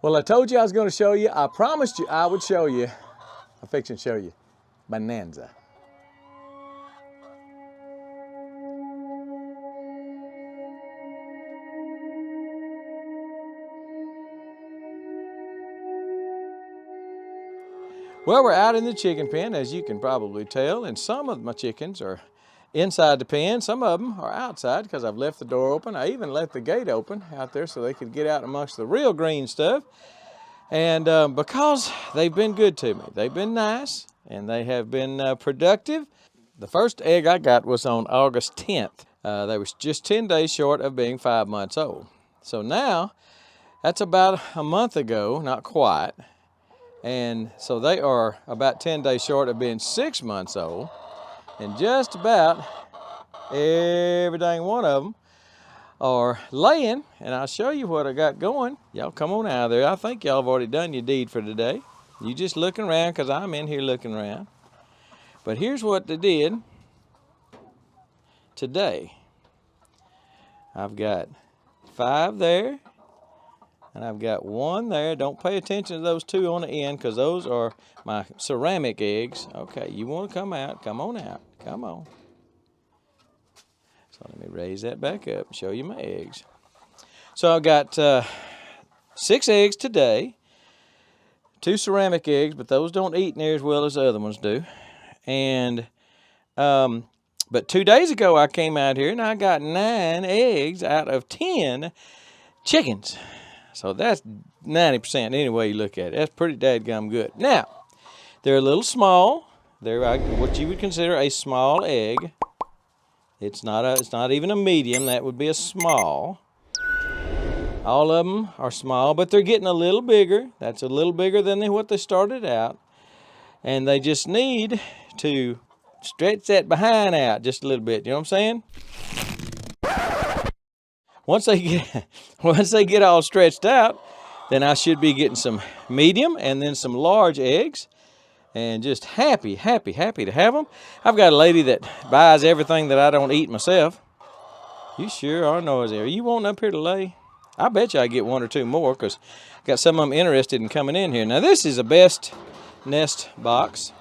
Well, I told you I was going to show you. I promised you I would show you. I'm fixing to show you. Bonanza. Well, we're out in the chicken pen, as you can probably tell, and some of my chickens are inside the pen. Some of them are outside because I've left the door open. I even left the gate open out there so they could get out amongst the real green stuff. And because they've been good to me, they've been nice, and they have been productive. The first egg I got was on August 10th. They was just 10 days short of being 5 months old. So now, that's about a month ago, not quite. And so they are about 10 days short of being 6 months old. And just about every dang one of them are laying. And I'll show you what I got going. Y'all come on out of there. I think y'all have already done your deed for today. You just looking around because I'm in here looking around. But here's what they did today. I've got 5 there. And I've got 1 there. Don't pay attention to those 2 on the end because those are my ceramic eggs. Okay, you want to come out? Come on out. Come on. So let me raise that back up and show you my eggs. So I've got 6 eggs today. 2 ceramic eggs, but those don't eat near as well as the other ones do. And but 2 days ago I came out here and I got 9 eggs out of 10 chickens. So that's 90% any way you look at it. That's pretty dadgum good. Now, they're a little small. They're what you would consider a small egg. It's not even a medium. That would be a small. All of them are small, but they're getting a little bigger. That's a little bigger than what they started out. And they just need to stretch that behind out just a little bit. You know what I'm saying? Once they get all stretched out, then I should be getting some medium and then some large eggs, and just happy to have them. I've got a lady that buys everything that I don't eat myself. You sure are noisy. Are you wanting up here to lay? I bet you I get 1 or 2 more because I got some of them interested in coming in here. Now this is a best nest box.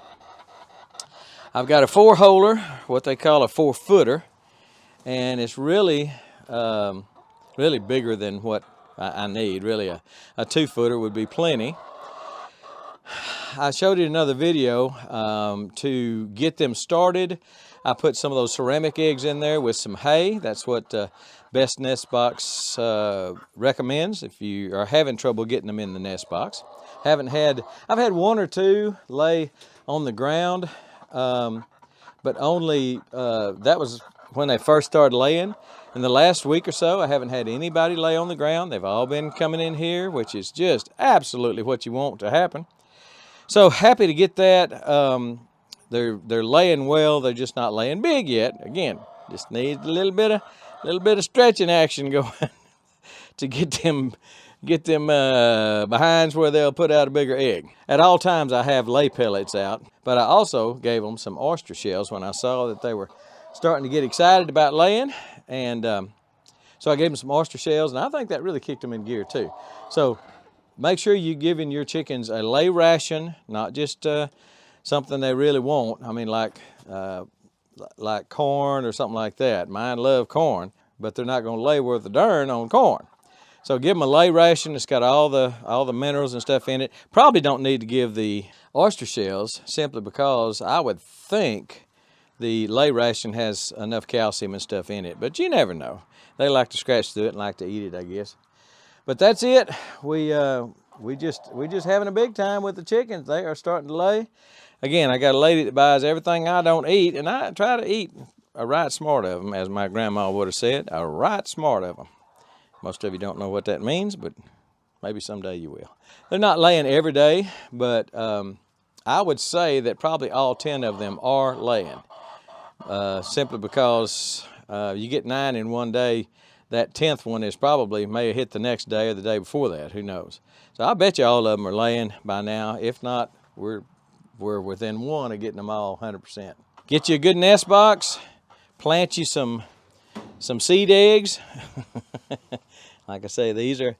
I've got a 4-holer, what they call a 4-footer, and it's really really bigger than what I need. Really a 2-footer would be plenty. I showed you another video to get them started. I put some of those ceramic eggs in there with some hay. That's what Best Nest Box recommends if you are having trouble getting them in the nest box. I've had 1 or 2 lay on the ground, but only that was when they first started laying. In the last week or so, I haven't had anybody lay on the ground. They've all been coming in here, which is just absolutely what you want to happen. So happy to get that. They're laying well. They're just not laying big yet. Again, just need a little bit of stretching action going to get them behinds where they'll put out a bigger egg. At all times, I have lay pellets out, but I also gave them some oyster shells when I saw that they were starting to get excited about laying. And so I gave them some oyster shells, and I think that really kicked them in gear too. So make sure you're giving your chickens a lay ration, not just something they really want. I mean, like corn or something like that. Mine love corn, but they're not going to lay worth a darn on corn. So give them a lay ration. It's got all the minerals and stuff in it. Probably don't need to give the oyster shells simply because I would think the lay ration has enough calcium and stuff in it, but you never know. They like to scratch through it and like to eat it, I guess. But that's it. We just having a big time with the chickens. They are starting to lay. Again, I got a lady that buys everything I don't eat, and I try to eat a right smart of them, as my grandma would have said, a right smart of them. Most of you don't know what that means, but maybe someday you will. They're not laying every day, but I would say that probably all 10 of them are laying. Simply because you get 9 in one day, that 10th one is probably may have hit the next day or the day before that, who knows. So I bet you all of them are laying by now. If not, we're within 1 of getting them all 100%. Get you a good nest box, plant you some seed eggs. Like I say, these are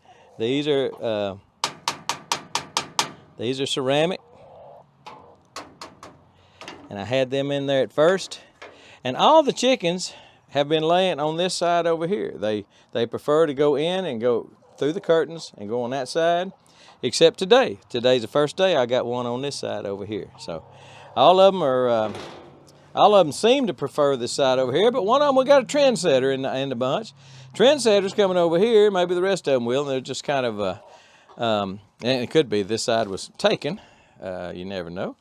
These are ceramic. And I had them in there at first. And all the chickens have been laying on this side over here. They prefer to go in and go through the curtains and go on that side, except today. Today's the first day I got one on this side over here. So all of them seem to prefer this side over here, but one of them, we got a trendsetter in the bunch. Trendsetter's coming over here. Maybe the rest of them will. And they're just kind of, and it could be this side was taken. You never know.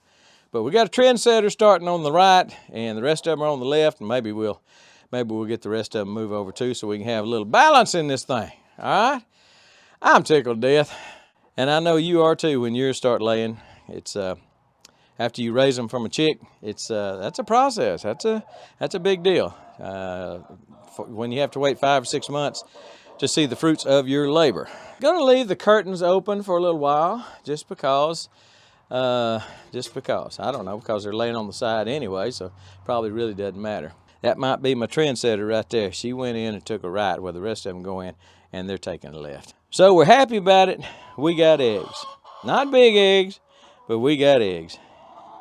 But we got a trendsetter starting on the right, and the rest of them are on the left, and maybe we'll get the rest of them move over too, so we can have a little balance in this thing. All right? I'm tickled to death, and I know you are too when yours start laying. It's after you raise them from a chick, it's that's a process. That's a big deal. When you have to wait 5 or 6 months to see the fruits of your labor. Gonna leave the curtains open for a little while, just because. I don't know, because they're laying on the side anyway, so probably really doesn't matter. That might be my trendsetter right there. She went in and took a right where the rest of them go in, and they're taking a left. So we're happy about it. We got eggs. Not big eggs, but we got eggs,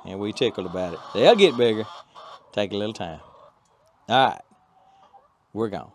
and we tickled about it. They'll get bigger. Take a little time. All right, we're gone.